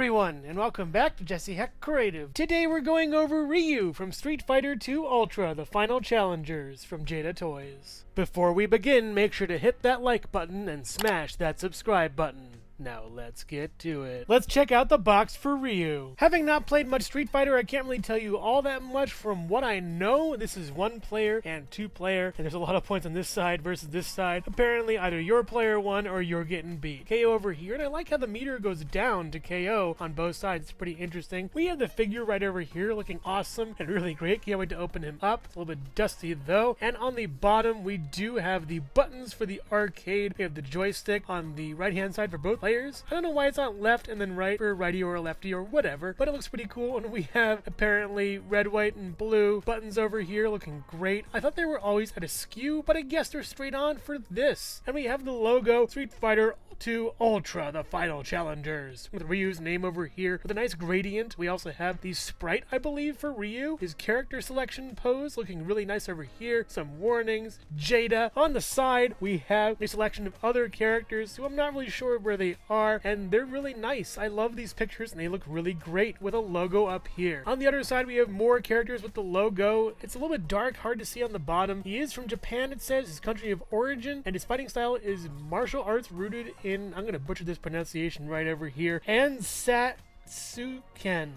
everyone, and welcome back to Jesse Hecht Creative. Today we're going over RYU from Street Fighter 2 Ultra, the final challengers from Jada Toys. Before we begin, make sure to hit that like button and smash that subscribe button. Now let's get to it. Let's check out the box for RYU. Having not played much Street Fighter, I can't really tell you all that much. From what I know, this is 1 player and 2 player, and there's a lot of points on this side versus this side. Apparently, either your player won or you're getting beat. KO over here, and I like how the meter goes down to KO on both sides. It's pretty interesting. We have the figure right over here looking awesome and really great. Can't wait to open him up. It's a little bit dusty though. And on the bottom, we do have the buttons for the arcade. We have the joystick on the right-hand side for both players. I don't know why it's not left and then right for righty or lefty or whatever, but it looks pretty cool. And we have apparently red, white, and blue buttons over here looking great. I thought they were always at a skew, but I guess they're straight on for this. And we have the logo Street Fighter 2 Ultra, the final challengers, with RYU's name over here with a nice gradient. We also have the sprite, I believe, for RYU. His character selection pose looking really nice over here. Some warnings. Jada. On the side, we have a selection of other characters who I'm not really sure where they are, and they're really nice. I love these pictures, and they look really great with a logo up here. On the other side, we have more characters with the logo. It's a little bit dark, hard to see on the bottom. He is from Japan, it says, his country of origin, and his fighting style is martial arts rooted in, I'm going to butcher this pronunciation right over here, Satsuken.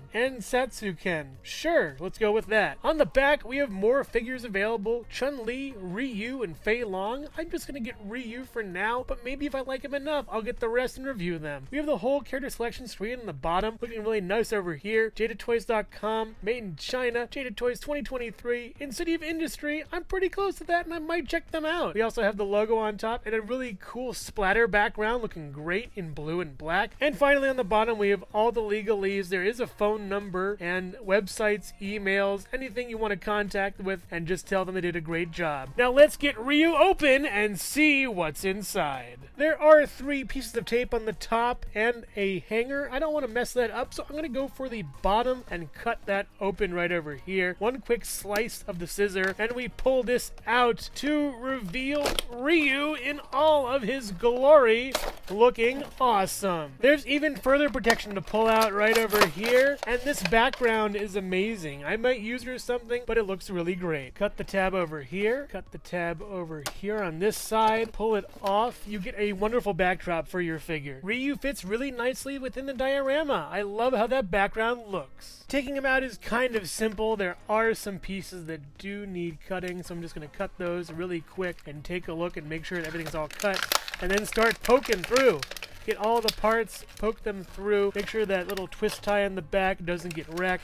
Sure, let's go with that. On the back, we have more figures available. Chun-Li, RYU, and Fei Long. I'm just going to get RYU for now, but maybe if I like him enough, I'll get the rest and review them. We have the whole character selection screen on the bottom, looking really nice over here. JadaToys.com, made in China, Jada Toys 2023, in City of Industry. I'm pretty close to that, and I might check them out. We also have the logo on top, and a really cool splatter background, looking great in blue and black. And finally, on the bottom, we have all the legalese. There is a phone number and websites, emails, anything you want to contact with, and just tell them they did a great job. Now let's get RYU open and see what's inside. There are 3 pieces of tape on the top and a hanger. I don't want to mess that up, so I'm going to go for the bottom and cut that open right over here. One quick slice of the scissor, and we pull this out to reveal RYU in all of his glory, looking awesome. There's even further protection to pull out right over here, and this background is amazing. I might use it or something, but it looks really great. Cut the tab over here, cut the tab over here on this side, pull it off. You get a wonderful backdrop for your figure. RYU fits really nicely within the diorama. I love how that background looks. Taking him out is kind of simple. There are some pieces that do need cutting, so I'm just going to cut those really quick and take a look and make sure that everything's all cut, and then start poking through. Get all the parts, poke them through, make sure that little twist tie on the back doesn't get wrecked.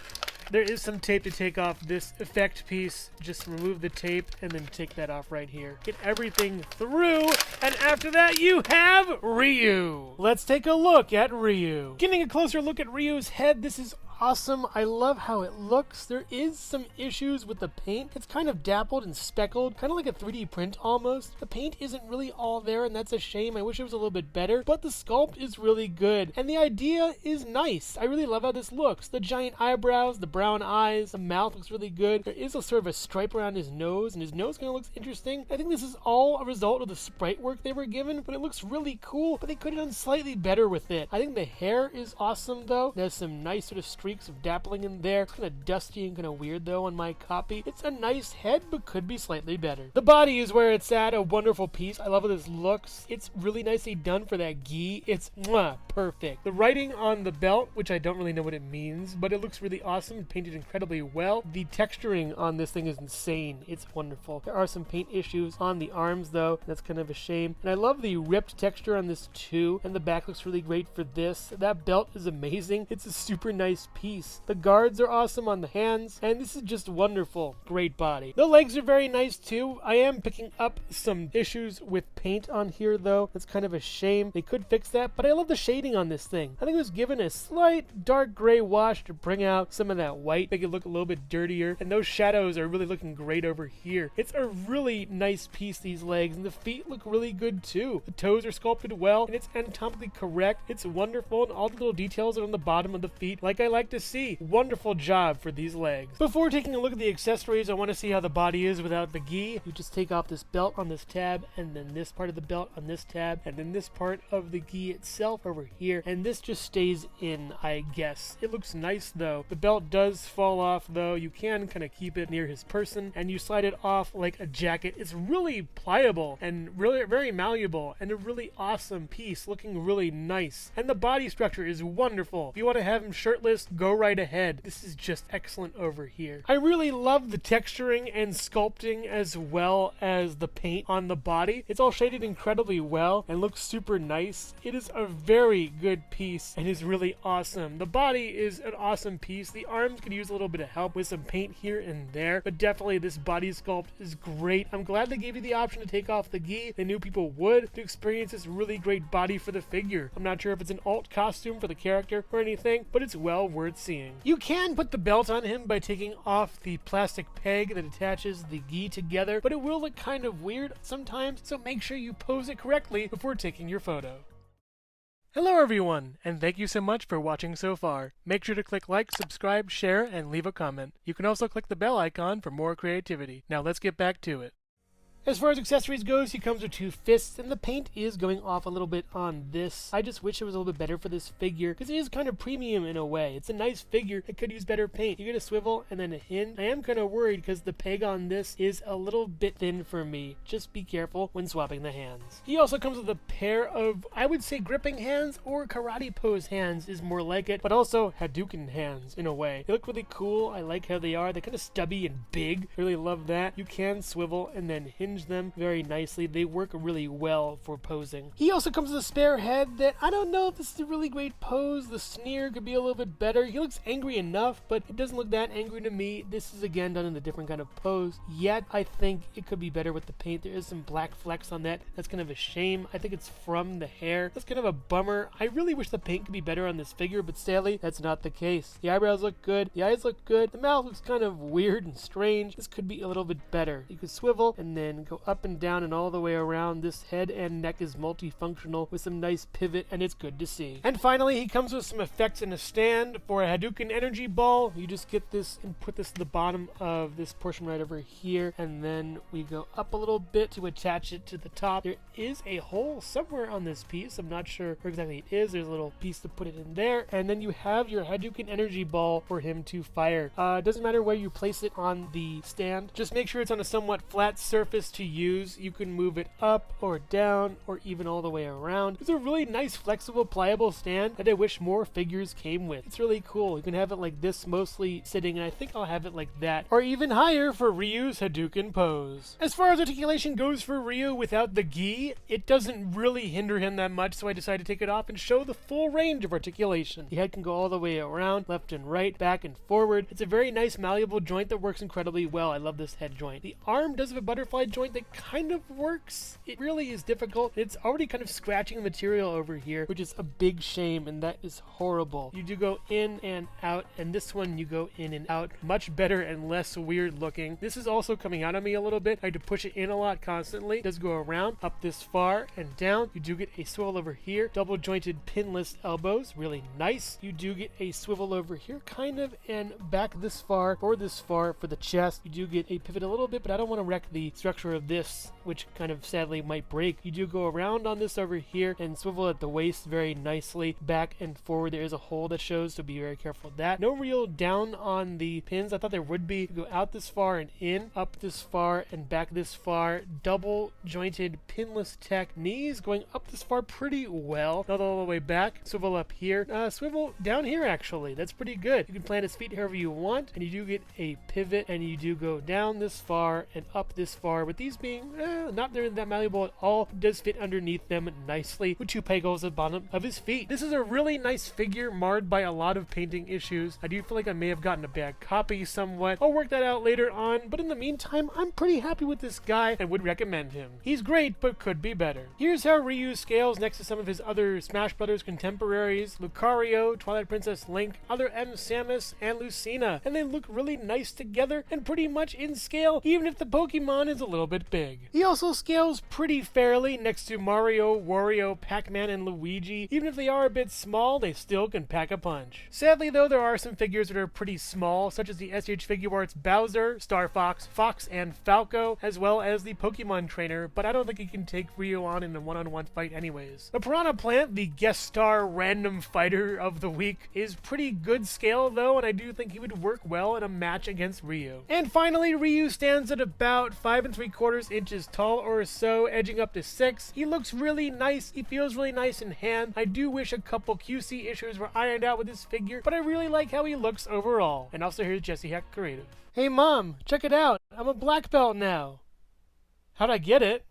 There is some tape to take off this effect piece. Just remove the tape and then take that off right here. Get everything through, and after that you have RYU. Let's take a look at RYU. Getting a closer look at RYU's head, this is awesome. I love how it looks. There is some issues with the paint. It's kind of dappled and speckled, kind of like a 3D print almost. The paint isn't really all there, and that's a shame. I wish it was a little bit better, but the sculpt is really good, and the idea is nice. I really love how this looks. The giant eyebrows, the brown eyes, the mouth looks really good. There is a sort of a stripe around his nose, and his nose kind of looks interesting. I think this is all a result of the sprite work they were given, but it looks really cool, but they could have done slightly better with it. I think the hair is awesome, though. There's some nice sort of streaks of dappling in there. It's kind of dusty and kind of weird though on my copy. It's a nice head, but could be slightly better. The body is where it's at, a wonderful piece. I love how this looks. It's really nicely done for that gi. It's perfect. The writing on the belt, which I don't really know what it means, but it looks really awesome, painted incredibly well. The texturing on this thing is insane. It's wonderful. There are some paint issues on the arms though. That's kind of a shame. And I love the ripped texture on this too, and the back looks really great for this. That belt is amazing. It's a super nice piece. The guards are awesome on the hands, and this is just wonderful. Great body. The legs are very nice too. I am picking up some issues with paint on here though. That's kind of a shame. They could fix that, but I love the shading on this thing. I think it was given a slight dark gray wash to bring out some of that white, make it look a little bit dirtier, and those shadows are really looking great over here. It's a really nice piece, these legs, and the feet look really good too. The toes are sculpted well, and it's anatomically correct. It's wonderful, and all the little details are on the bottom of the feet, like I like like to see. Wonderful job for these legs. Before taking a look at the accessories, I want to see how the body is without the gi. You just take off this belt on this tab, and then this part of the belt on this tab, and then this part of the gi itself over here, and this just stays in, I guess. It looks nice though. The belt does fall off though. You can kind of keep it near his person, and you slide it off like a jacket. It's really pliable and really very malleable, and a really awesome piece, looking really nice. And the body structure is wonderful. If you want to have him shirtless, go right ahead. This is just excellent over here. I really love the texturing and sculpting as well as the paint on the body. It's all shaded incredibly well and looks super nice. It is a very good piece and is really awesome. The body is an awesome piece. The arms could use a little bit of help with some paint here and there, but definitely this body sculpt is great. I'm glad they gave you the option to take off the gi. They knew people would to experience this really great body for the figure. I'm not sure if it's an alt costume for the character or anything, but it's well worth seeing. You can put the belt on him by taking off the plastic peg that attaches the gi together, but it will look kind of weird sometimes, so make sure you pose it correctly before taking your photo. Hello everyone, and thank you so much for watching so far. Make sure to click like, subscribe, share, and leave a comment. You can also click the bell icon for more creativity. Now let's get back to it. As far as accessories goes, he comes with 2 fists, and the paint is going off a little bit on this. I just wish it was a little bit better for this figure, because it is kind of premium in a way. It's a nice figure. It could use better paint. You get a swivel and then a hinge. I am kind of worried because the peg on this is a little bit thin for me. Just be careful when swapping the hands. He also comes with a pair of, I would say, gripping hands, or karate pose hands is more like it, but also Hadoken hands in a way. They look really cool. I like how they are. They're kind of stubby and big. I really love that. You can swivel and then hinge them very nicely. They work really well for posing. He also comes with a spare head that I don't know if this is a really great pose. The sneer could be a little bit better. He looks angry enough, but it doesn't look that angry to me. This is again done in a different kind of pose. Yet I think it could be better with the paint. There is some black flecks on that. That's kind of a shame. I think it's from the hair. That's kind of a bummer. I really wish the paint could be better on this figure, but sadly that's not the case. The eyebrows look good. The eyes look good. The mouth looks kind of weird and strange. This could be a little bit better. You could swivel and then go up and down and all the way around. This head and neck is multifunctional with some nice pivot, and it's good to see. And finally, he comes with some effects in a stand for a Hadoken energy ball. You just get this and put this at the bottom of this portion right over here, and then we go up a little bit to attach it to the top. There is a hole somewhere on this piece. I'm not sure where exactly it is. There's a little piece to put it in there, and then you have your Hadoken energy ball for him to fire. It doesn't matter where you place it on the stand. Just make sure it's on a somewhat flat surface to use. You can move it up or down or even all the way around. It's a really nice, flexible, pliable stand that I wish more figures came with. It's really cool. You can have it like this, mostly sitting, and I think I'll have it like that, or even higher for Ryu's Hadoken pose. As far as articulation goes for Ryu without the gi, it doesn't really hinder him that much, so I decided to take it off and show the full range of articulation. The head can go all the way around, left and right, back and forward. It's a very nice, malleable joint that works incredibly well. I love this head joint. The arm does have a butterfly joint that kind of works. It really is difficult. It's already kind of scratching the material over here, which is a big shame, and that is horrible. You do go in and out, and this one you go in and out. Much better and less weird looking. This is also coming out on me a little bit. I had to push it in a lot constantly. It does go around, up this far and down. You do get a swivel over here. Double jointed pinless elbows. Really nice. You do get a swivel over here, kind of, and back this far or this far for the chest. You do get a pivot a little bit, but I don't want to wreck the structure of this, which kind of sadly might break. You do go around on this over here and swivel at the waist very nicely, back and forward. There is a hole that shows, so be very careful of that. No real down on the pins. I thought there would be. You go out this far and in, up this far and back this far. Double jointed pinless tech. Knees going up this far pretty well, not all the way back. Swivel up here. Swivel down here actually. That's pretty good. You can plant his feet however you want, and you do get a pivot, and you do go down this far and up this far, with these being not they're that malleable at all. It does fit underneath them nicely with 2 peg holes at the bottom of his feet. This is a really nice figure, marred by a lot of painting issues. I do feel like I may have gotten a bad copy somewhat. I'll work that out later on, but in the meantime, I'm pretty happy with this guy and would recommend him. He's great, but could be better. Here's how Ryu scales next to some of his other Smash Brothers contemporaries: Lucario, Twilight Princess Link, other M. Samus, and Lucina, and they look really nice together and pretty much in scale, even if the Pokemon is a little bit big. He also scales pretty fairly next to Mario, Wario, Pac-Man, and Luigi. Even if they are a bit small, they still can pack a punch. Sadly though, there are some figures that are pretty small, such as the SH Figuarts Bowser, Star Fox, Fox, and Falco, as well as the Pokemon trainer, but I don't think he can take Ryu on in a one-on-one fight anyways. The Piranha Plant, the guest star random fighter of the week, is pretty good scale though, and I do think he would work well in a match against Ryu. And finally, Ryu stands at about 5 3/4 inches tall or so, edging up to 6. He looks really nice, he feels really nice in hand. I do wish a couple QC issues were ironed out with this figure, but I really like how he looks overall. And also here's Jesse Hecht Creative. Hey Mom, check it out, I'm a black belt now. How'd I get it?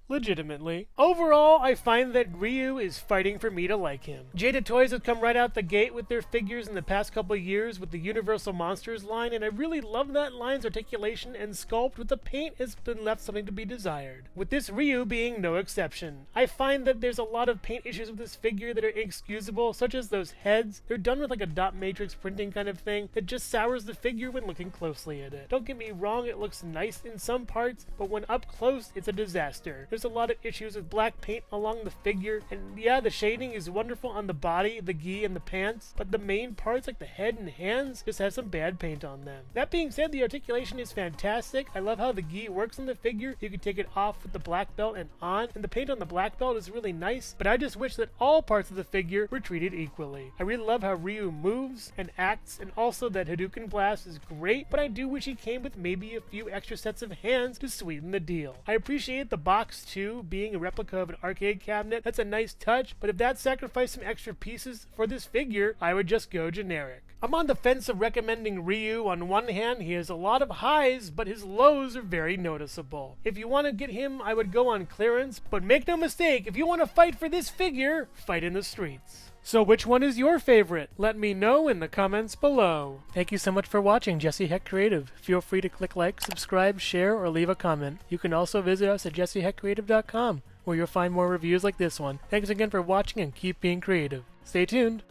Legitimately. Overall, I find that Ryu is fighting for me to like him. Jada Toys have come right out the gate with their figures in the past couple of years with the Universal Monsters line, and I really love that line's articulation and sculpt, with the paint has been left something to be desired. With this Ryu being no exception. I find that there's a lot of paint issues with this figure that are inexcusable, such as those heads. They're done with like a dot matrix printing kind of thing that just sours the figure when looking closely at it. Don't get me wrong, it looks nice in some parts, but when up close, it's a disaster. There's a lot of issues with black paint along the figure, and yeah, the shading is wonderful on the body, the gi, and the pants, but the main parts like the head and hands just have some bad paint on them. That being said, the articulation is fantastic. I love how the gi works on the figure. You can take it off with the black belt and on, and the paint on the black belt is really nice, but I just wish that all parts of the figure were treated equally. I really love how Ryu moves and acts, and also that Hadoken blast is great, but I do wish he came with maybe a few extra sets of hands to sweeten the deal. I appreciate the box too, being a replica of an arcade cabinet. That's a nice touch, but if that sacrificed some extra pieces for this figure, I would just go generic. I'm on the fence of recommending Ryu. On one hand, he has a lot of highs, but his lows are very noticeable. If you want to get him, I would go on clearance, but make no mistake, if you want to fight for this figure, fight in the streets. So which one is your favorite? Let me know in the comments below. Thank you so much for watching Jesse Hecht Creative. Feel free to click like, subscribe, share, or leave a comment. You can also visit us at jessehechtcreative.com, where you'll find more reviews like this one. Thanks again for watching and keep being creative. Stay tuned.